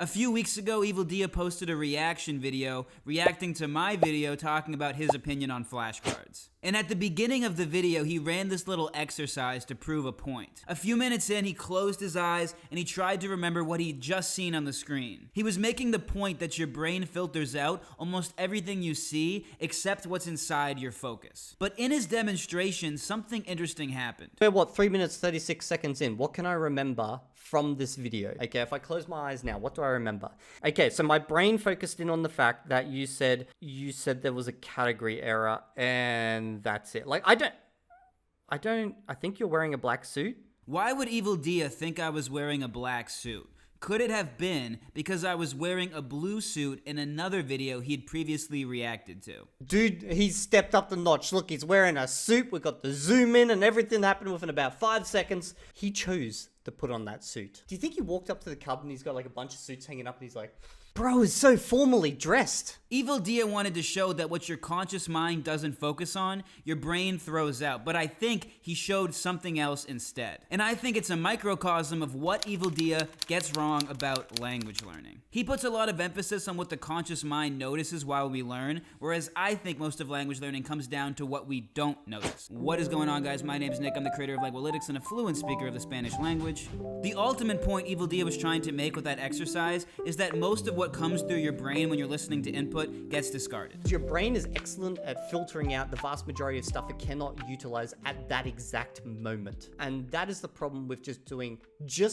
A few weeks ago, Evildea posted a reaction video reacting to my video talking about his opinion on flashcards. And at the beginning of the video, he ran this little exercise to prove a point. A few minutes in, he closed his eyes and he tried to remember what he'd just seen on the screen. He was making the point that your brain filters out almost everything you see except what's inside your focus. But in his demonstration, something interesting happened. We're what, 3 minutes 36 seconds in. What can I remember from this video? Okay, if I close my eyes now, what do I remember? Okay, so my brain focused in on the fact that you said there was a category error and that's it. Like, I think you're wearing a black suit. Why would Evildea think I was wearing a black suit? Could it have been because I was wearing a blue suit in another video he'd previously reacted to? Dude, he's stepped up the notch. Look, he's wearing a suit. We've got the zoom in and everything happened within about 5 seconds. He chose to put on that suit. Do you think he walked up to the cupboard and he's got like a bunch of suits hanging up and he's like, bro is so formally dressed? Evildea wanted to show that what your conscious mind doesn't focus on, your brain throws out. But I think he showed something else instead. And I think it's a microcosm of what Evildea gets wrong about language learning. He puts a lot of emphasis on what the conscious mind notices while we learn, whereas I think most of language learning comes down to what we don't notice. What is going on, guys? My name is Nick. I'm the creator of Lengualytics and a fluent speaker of the Spanish language. The ultimate point Evildea was trying to make with that exercise is that most of what comes through your brain when you're listening to input gets discarded. Your brain is excellent at filtering out the vast majority of stuff it cannot utilize at that exact moment. And that is the problem with just doing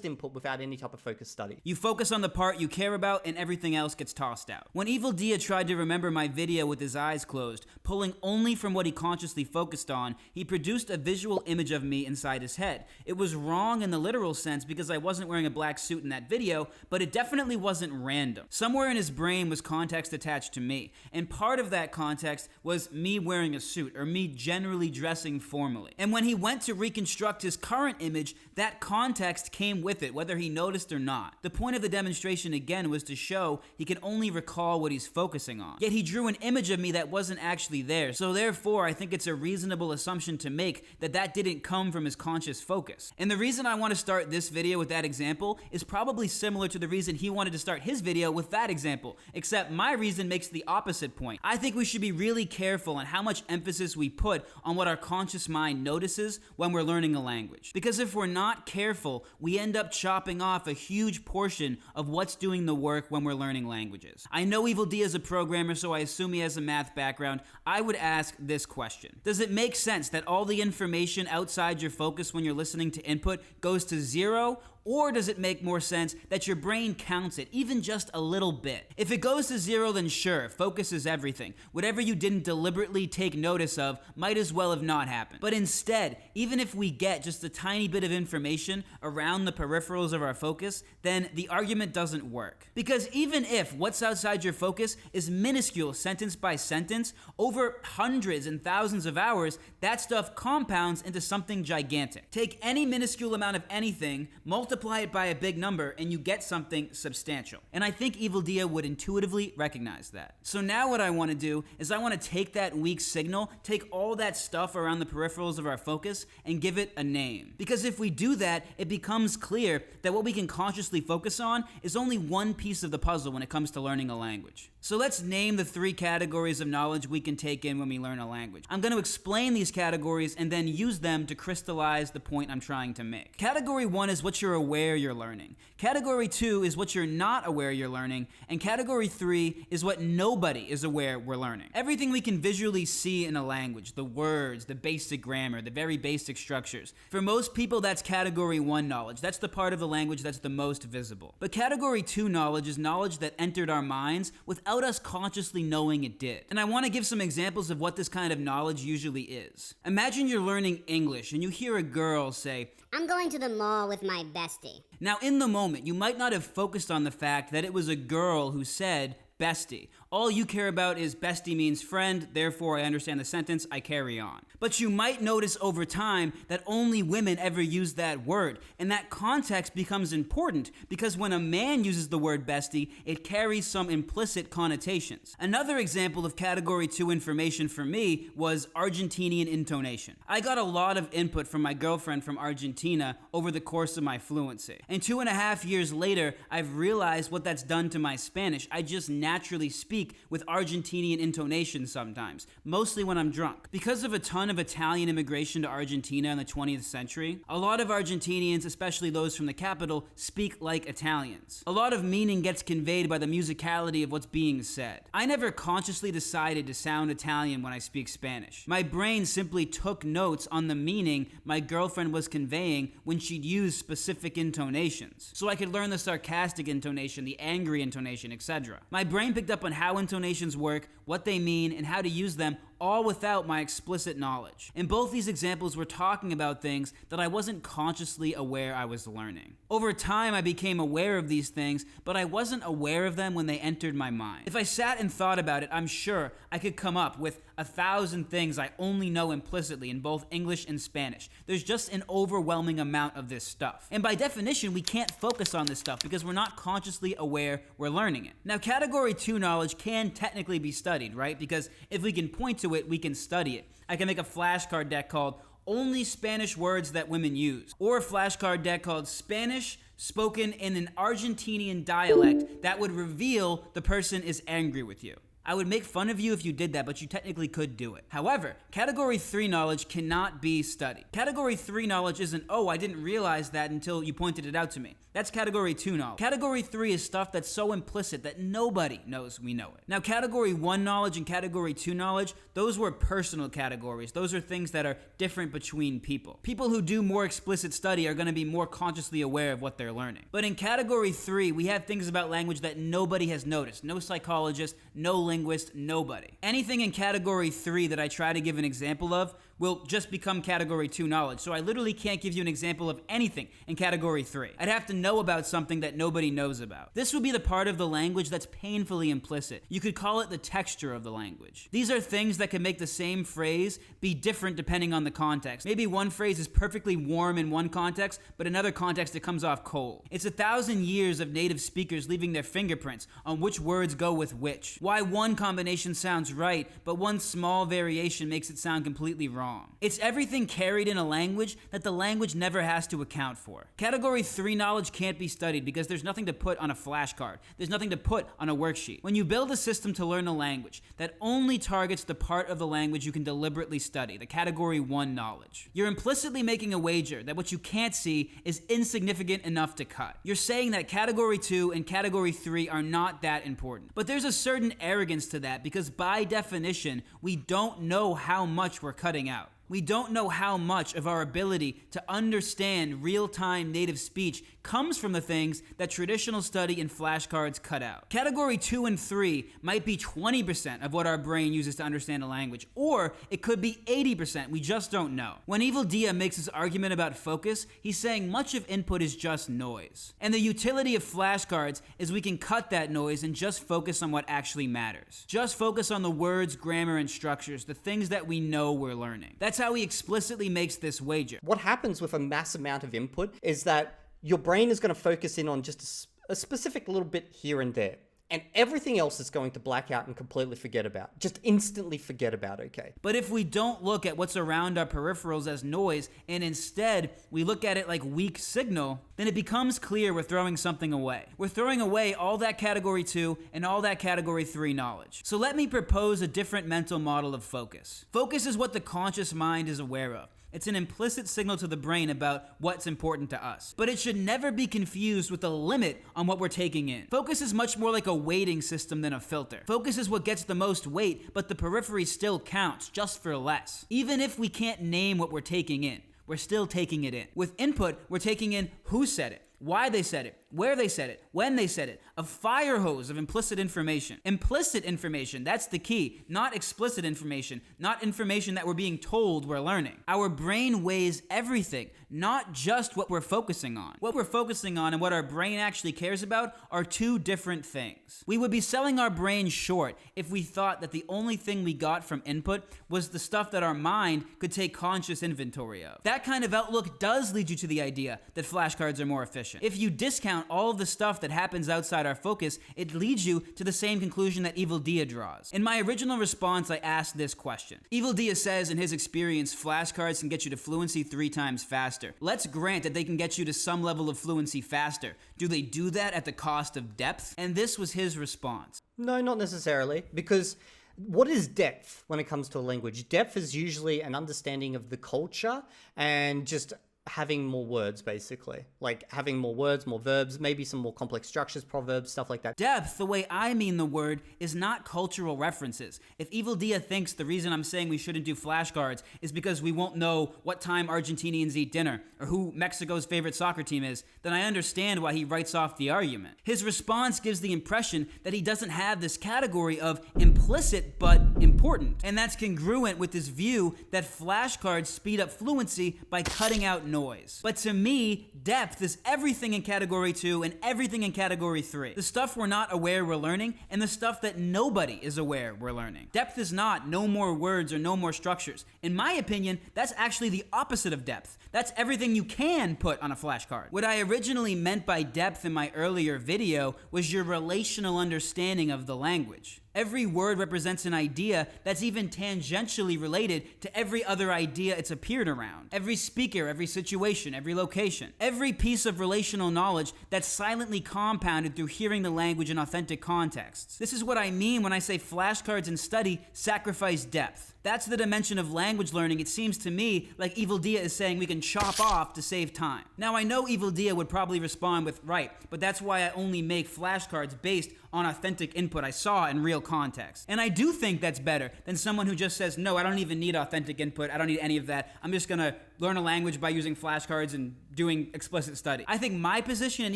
input without any type of focus study. You focus on the part you care about and everything else gets tossed out. When Evildea tried to remember my video with his eyes closed, pulling only from what he consciously focused on, he produced a visual image of me inside his head. It was wrong in the literal sense because I wasn't wearing a black suit in that video, but it definitely wasn't random. Somewhere in his brain was context attached to me, and part of that context was me wearing a suit or me generally dressing formally. And when he went to reconstruct his current image, that context came with it, whether he noticed or not. The point of the demonstration again was to show he can only recall what he's focusing on. Yet he drew an image of me that wasn't actually there, so therefore I think it's a reasonable assumption to make that that didn't come from his conscious focus. And the reason I want to start this video with that example is probably similar to the reason he wanted to start his video with that example, except my reason makes the opposite point. I think we should be really careful on how much emphasis we put on what our conscious mind notices when we're learning a language. Because if we're not careful, we end up chopping off a huge portion of what's doing the work when we're learning languages. I know Evildea is a programmer, so I assume he has a math background. I would ask this question. Does it make sense that all the information outside your focus when you're listening to input goes to zero? Or does it make more sense that your brain counts it, even just a little bit? If it goes to zero, then sure, focus is everything. Whatever you didn't deliberately take notice of might as well have not happened. But instead, even if we get just a tiny bit of information around the peripherals of our focus, then the argument doesn't work. Because even if what's outside your focus is minuscule sentence by sentence, over hundreds and thousands of hours, that stuff compounds into something gigantic. Take any minuscule amount of anything, multiply it by a big number, and you get something substantial. And I think Evildea would intuitively recognize that. So now what I want to do is I want to take that weak signal, take all that stuff around the peripherals of our focus, and give it a name. Because if we do that, it becomes clear that what we can consciously focus on is only one piece of the puzzle when it comes to learning a language. So let's name the 3 categories of knowledge we can take in when we learn a language. I'm going to explain these categories and then use them to crystallize the point I'm trying to make. Category 1 is what you're aware you're learning. Category 2 is what you're not aware you're learning. And category 3 is what nobody is aware we're learning. Everything we can visually see in a language, the words, the basic grammar, the very basic structures. For most people, that's category 1 knowledge. That's the part of the language that's the most visible. But category 2 knowledge is knowledge that entered our minds without us consciously knowing it did. And I want to give some examples of what this kind of knowledge usually is. Imagine you're learning English and you hear a girl say, "I'm going to the mall with my bestie." Now in the moment, you might not have focused on the fact that it was a girl who said bestie. All you care about is bestie means friend, therefore I understand the sentence, I carry on. But you might notice over time that only women ever use that word, and that context becomes important because when a man uses the word bestie, it carries some implicit connotations. Another example of category 2 information for me was Argentinian intonation. I got a lot of input from my girlfriend from Argentina over the course of my fluency. And 2.5 years later, I've realized what that's done to my Spanish. I just naturally speak with Argentinian intonation sometimes, mostly when I'm drunk. Because of a ton of Italian immigration to Argentina in the 20th century, a lot of Argentinians, especially those from the capital, speak like Italians. A lot of meaning gets conveyed by the musicality of what's being said. I never consciously decided to sound Italian when I speak Spanish. My brain simply took notes on the meaning my girlfriend was conveying when she'd use specific intonations, so I could learn the sarcastic intonation, the angry intonation, etc. My brain picked up on how intonations work, what they mean, and how to use them, all without my explicit knowledge. In both these examples, we're talking about things that I wasn't consciously aware I was learning. Over time, I became aware of these things, but I wasn't aware of them when they entered my mind. If I sat and thought about it, I'm sure I could come up with 1,000 things I only know implicitly in both English and Spanish. There's just an overwhelming amount of this stuff. And by definition, we can't focus on this stuff because we're not consciously aware we're learning it. Now, category 2 knowledge can technically be studied, right? Because if we can point to it, we can study it. I can make a flashcard deck called Only Spanish Words That Women Use, or a flashcard deck called Spanish Spoken in an Argentinian Dialect that would reveal the person is angry with you. I would make fun of you if you did that, but you technically could do it. However, category 3 knowledge cannot be studied. Category 3 knowledge isn't, oh, I didn't realize that until you pointed it out to me. That's category 2 knowledge. Category 3 is stuff that's so implicit that nobody knows we know it. Now, category 1 knowledge and category 2 knowledge, those were personal categories. Those are things that are different between people. People who do more explicit study are going to be more consciously aware of what they're learning. But in category 3, we have things about language that nobody has noticed. No psychologist, no linguist, nobody. Anything in category 3 that I try to give an example of will just become category 2 knowledge. So I literally can't give you an example of anything in category 3. I'd have to know about something that nobody knows about. This would be the part of the language that's painfully implicit. You could call it the texture of the language. These are things that can make the same phrase be different depending on the context. Maybe one phrase is perfectly warm in one context, but in another context it comes off cold. It's 1,000 years of native speakers leaving their fingerprints on which words go with which. Why one combination sounds right, but one small variation makes it sound completely wrong. It's everything carried in a language that the language never has to account for. Category 3 knowledge can't be studied because there's nothing to put on a flashcard. There's nothing to put on a worksheet. When you build a system to learn a language that only targets the part of the language you can deliberately study, the category 1 knowledge, you're implicitly making a wager that what you can't see is insignificant enough to cut. You're saying that category 2 and category 3 are not that important. But there's a certain arrogance to that because by definition, we don't know how much we're cutting out. We don't know how much of our ability to understand real-time native speech comes from the things that traditional study and flashcards cut out. Category 2 and 3 might be 20% of what our brain uses to understand a language, or it could be 80%, we just don't know. When Evildea makes his argument about focus, he's saying much of input is just noise. And the utility of flashcards is we can cut that noise and just focus on what actually matters. Just focus on the words, grammar, and structures, the things that we know we're learning. That's how he explicitly makes this wager. What happens with a mass amount of input is that your brain is going to focus in on just a specific little bit here and there. And everything else is going to black out and completely forget about. Just instantly forget about, okay? But if we don't look at what's around our peripherals as noise, and instead we look at it like weak signal, then it becomes clear we're throwing something away. We're throwing away all that category 2 and all that category 3 knowledge. So let me propose a different mental model of focus. Focus is what the conscious mind is aware of. It's an implicit signal to the brain about what's important to us. But it should never be confused with a limit on what we're taking in. Focus is much more like a weighting system than a filter. Focus is what gets the most weight, but the periphery still counts, just for less. Even if we can't name what we're taking in, we're still taking it in. With input, we're taking in who said it, why they said it, where they said it, when they said it, a fire hose of implicit information. Implicit information, that's the key, not explicit information, not information that we're being told we're learning. Our brain weighs everything, not just what we're focusing on. What we're focusing on and what our brain actually cares about are two different things. We would be selling our brain short if we thought that the only thing we got from input was the stuff that our mind could take conscious inventory of. That kind of outlook does lead you to the idea that flashcards are more efficient. If you discount all of the stuff that happens outside our focus, it leads you to the same conclusion that Evildea draws. In my original response, I asked this question. Evildea says in his experience, flashcards can get you to fluency 3 times faster. Let's grant that they can get you to some level of fluency faster. Do they do that at the cost of depth? And this was his response. No, not necessarily, because what is depth when it comes to a language? Depth is usually an understanding of the culture and just having more words, basically. Like having more words, more verbs, maybe some more complex structures, proverbs, stuff like that. Depth, the way I mean the word, is not cultural references. If Evildea thinks the reason I'm saying we shouldn't do flashcards is because we won't know what time Argentinians eat dinner or who Mexico's favorite soccer team is, then I understand why he writes off the argument. His response gives the impression that he doesn't have this category of implicit but important. And that's congruent with his view that flashcards speed up fluency by cutting out noise. But to me, depth is everything in category 2 and everything in category 3. The stuff we're not aware we're learning and the stuff that nobody is aware we're learning. Depth is not no more words or no more structures. In my opinion, that's actually the opposite of depth. That's everything you can put on a flashcard. What I originally meant by depth in my earlier video was your relational understanding of the language. Every word represents an idea that's even tangentially related to every other idea it's appeared around. Every speaker, every situation, every location. Every piece of relational knowledge that's silently compounded through hearing the language in authentic contexts. This is what I mean when I say flashcards in study sacrifice depth. That's the dimension of language learning it seems to me like Evildea is saying we can chop off to save time. Now I know Evildea would probably respond with, right, but that's why I only make flashcards based on authentic input I saw in real context. And I do think that's better than someone who just says, no, I don't even need authentic input, I don't need any of that, I'm just gonna learn a language by using flashcards and doing explicit study. I think my position and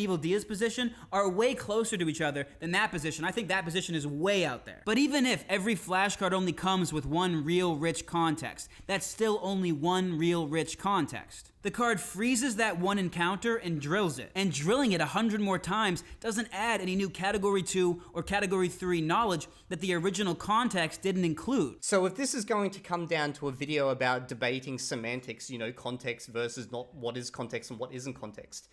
Evildea's position are way closer to each other than that position. I think that position is way out there. But even if every flashcard only comes with one real rich context, that's still only one real rich context. The card freezes that one encounter and drills it. And drilling it 100 more times doesn't add any new category 2 or category 3 knowledge that the original context didn't include. So if this is going to come down to a video about debating semantics, context versus not what is context and what isn't context,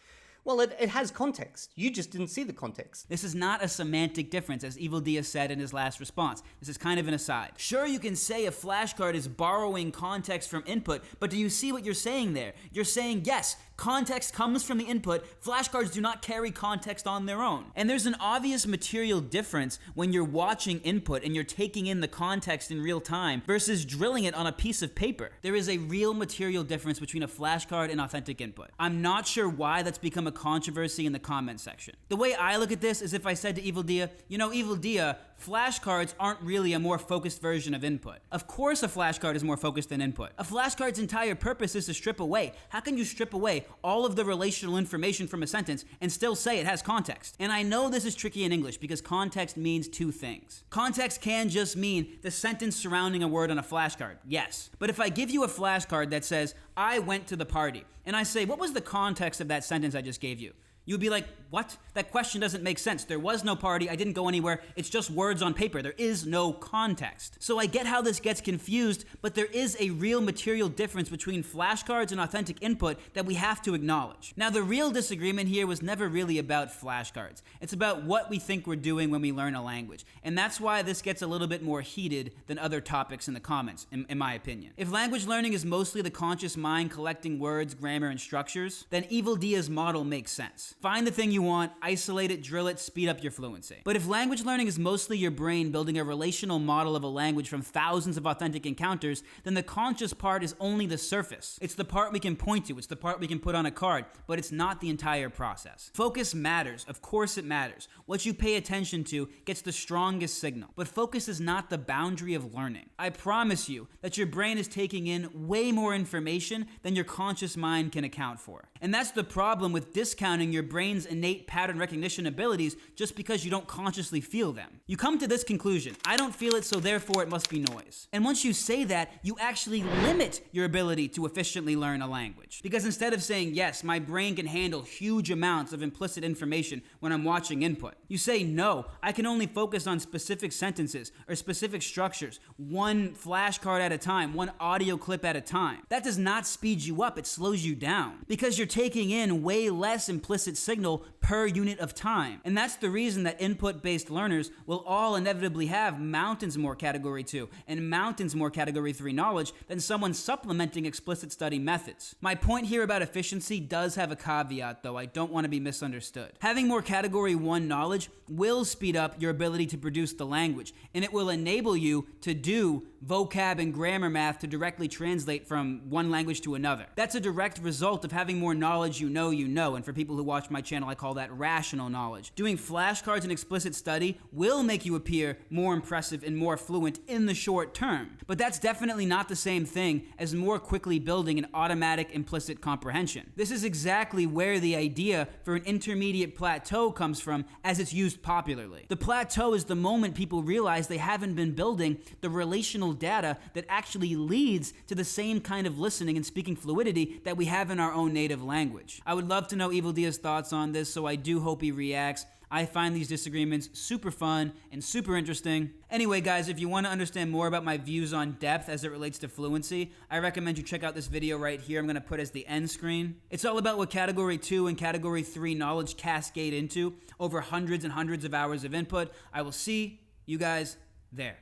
well, it has context. You just didn't see the context. This is not a semantic difference, as Evildea said in his last response. This is kind of an aside. Sure, you can say a flashcard is borrowing context from input, but do you see what you're saying there? You're saying, yes, context comes from the input. Flashcards do not carry context on their own. And there's an obvious material difference when you're watching input and you're taking in the context in real time versus drilling it on a piece of paper. There is a real material difference between a flashcard and authentic input. I'm not sure why that's become a controversy in the comment section. The way I look at this is if I said to Evildea, Evildea, flashcards aren't really a more focused version of input. Of course a flashcard is more focused than input. A flashcard's entire purpose is to strip away. How can you strip away all of the relational information from a sentence and still say it has context? And I know this is tricky in English because context means two things. Context can just mean the sentence surrounding a word on a flashcard, yes. But if I give you a flashcard that says, I went to the party, and I say, what was the context of that sentence I just gave you? You'd be like, what? That question doesn't make sense. There was no party. I didn't go anywhere. It's just words on paper. There is no context. So I get how this gets confused, but there is a real material difference between flashcards and authentic input that we have to acknowledge. Now, the real disagreement here was never really about flashcards. It's about what we think we're doing when we learn a language. And that's why this gets a little bit more heated than other topics in the comments, in my opinion. If language learning is mostly the conscious mind collecting words, grammar, and structures, then Evildea's model makes sense. Find the thing you want, isolate it, drill it, speed up your fluency. But if language learning is mostly your brain building a relational model of a language from thousands of authentic encounters, then the conscious part is only the surface. It's the part we can point to, it's the part we can put on a card, but it's not the entire process. Focus matters, of course it matters. What you pay attention to gets the strongest signal, but focus is not the boundary of learning. I promise you that your brain is taking in way more information than your conscious mind can account for. And that's the problem with discounting your brain's innate pattern recognition abilities just because you don't consciously feel them. You come to this conclusion: I don't feel it, so therefore it must be noise. And once you say that, you actually limit your ability to efficiently learn a language. Because instead of saying, yes, my brain can handle huge amounts of implicit information when I'm watching input, you say, no, I can only focus on specific sentences or specific structures, one flashcard at a time, one audio clip at a time. That does not speed you up, it slows you down. Because you're taking in way less implicit signal per unit of time. And that's the reason that input-based learners will all inevitably have mountains more category 2 and mountains more category 3 knowledge than someone supplementing explicit study methods. My point here about efficiency does have a caveat though, I don't want to be misunderstood. Having more category 1 knowledge will speed up your ability to produce the language, and it will enable you to do vocab and grammar math to directly translate from one language to another. That's a direct result of having more knowledge you know, and for people who watch my channel, I call that rational knowledge. Doing flashcards and explicit study will make you appear more impressive and more fluent in the short term, but that's definitely not the same thing as more quickly building an automatic implicit comprehension. This is exactly where the idea for an intermediate plateau comes from as it's used popularly. The plateau is the moment people realize they haven't been building the relational data that actually leads to the same kind of listening and speaking fluidity that we have in our own native language. I would love to know Evildea's thoughts on this, so I do hope he reacts. I find these disagreements super fun and super interesting. Anyway, guys, if you want to understand more about my views on depth as it relates to fluency, I recommend you check out this video right here. I'm going to put as the end screen. It's all about what category 2 and category 3 knowledge cascade into over hundreds and hundreds of hours of input. I will see you guys there.